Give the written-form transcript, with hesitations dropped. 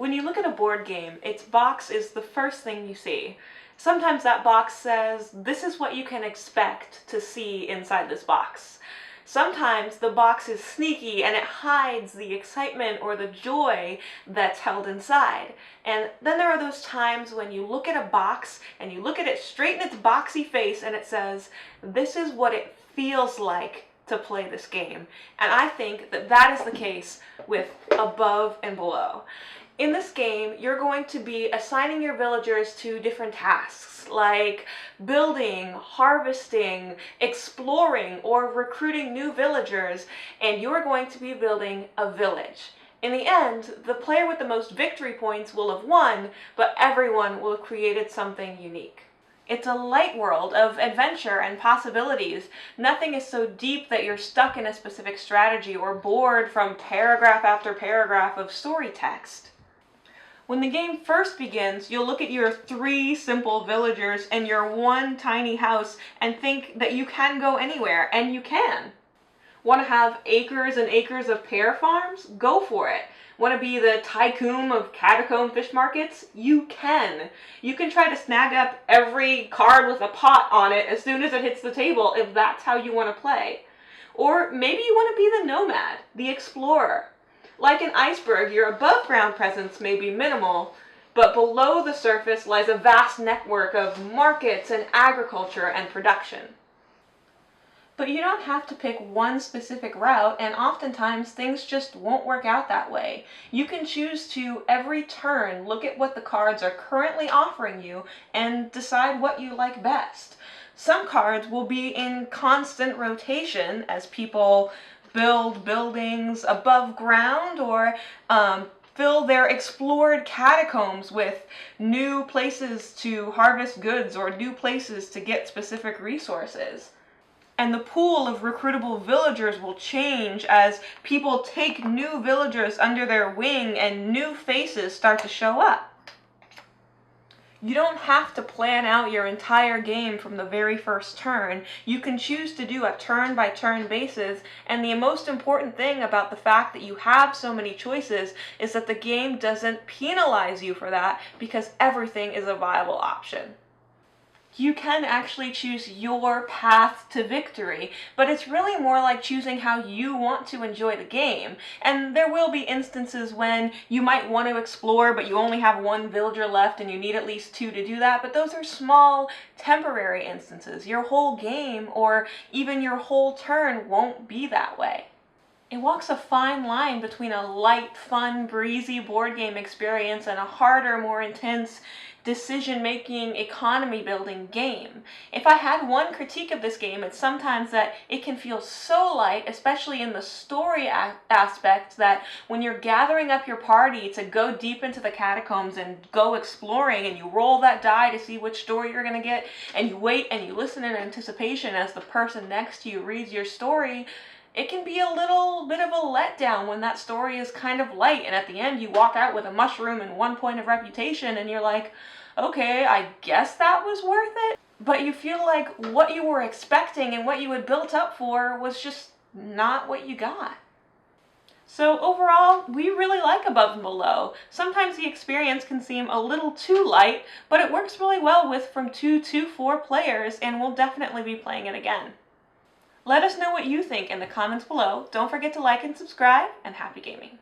When you look at a board game, its box is the first thing you see. Sometimes that box says, this is what you can expect to see inside this box. Sometimes the box is sneaky and it hides the excitement or the joy that's held inside. And then there are those times when you look at a box and you look at it straight in its boxy face and it says, this is what it feels like to play this game. And I think that that is the case with Above and Below. In this game, you're going to be assigning your villagers to different tasks, like building, harvesting, exploring, or recruiting new villagers, and you're going to be building a village. In the end, the player with the most victory points will have won, but everyone will have created something unique. It's a light world of adventure and possibilities. Nothing is so deep that you're stuck in a specific strategy or bored from paragraph after paragraph of story text. When the game first begins, you'll look at your 3 simple villagers and your 1 tiny house and think that you can go anywhere, and you can. Want to have acres and acres of pear farms? Go for it. Want to be the tycoon of catacomb fish markets? You can. You can try to snag up every card with a pot on it as soon as it hits the table if that's how you want to play. Or maybe you want to be the nomad, the explorer. Like an iceberg, your above ground presence may be minimal, but below the surface lies a vast network of markets and agriculture and production. But you don't have to pick one specific route, and oftentimes things just won't work out that way. You can choose to, every turn, look at what the cards are currently offering you and decide what you like best. Some cards will be in constant rotation as people build buildings above ground or fill their explored catacombs with new places to harvest goods or new places to get specific resources. And the pool of recruitable villagers will change as people take new villagers under their wing and new faces start to show up. You don't have to plan out your entire game from the very first turn. You can choose to do a turn-by-turn basis, and the most important thing about the fact that you have so many choices is that the game doesn't penalize you for that because everything is a viable option. You can actually choose your path to victory, but it's really more like choosing how you want to enjoy the game. And there will be instances when you might want to explore, but you only have 1 villager left and you need at least 2 to do that, but those are small, temporary instances. Your whole game, or even your whole turn, won't be that way. It walks a fine line between a light, fun, breezy board game experience and a harder, more intense, decision-making, economy-building game. If I had one critique of this game, it's sometimes that it can feel so light, especially in the story aspect, that when you're gathering up your party to go deep into the catacombs and go exploring, and you roll that die to see which story you're going to get, and you wait and you listen in anticipation as the person next to you reads your story, it can be a little bit of a letdown when that story is kind of light, and at the end you walk out with a mushroom and 1 point of reputation, and you're like, okay, I guess that was worth it? But you feel like what you were expecting and what you had built up for was just not what you got. So overall, we really like Above and Below. Sometimes the experience can seem a little too light, but it works really well with from 2 to 4 players, and we'll definitely be playing it again. Let us know what you think in the comments below. Don't forget to like and subscribe, and happy gaming.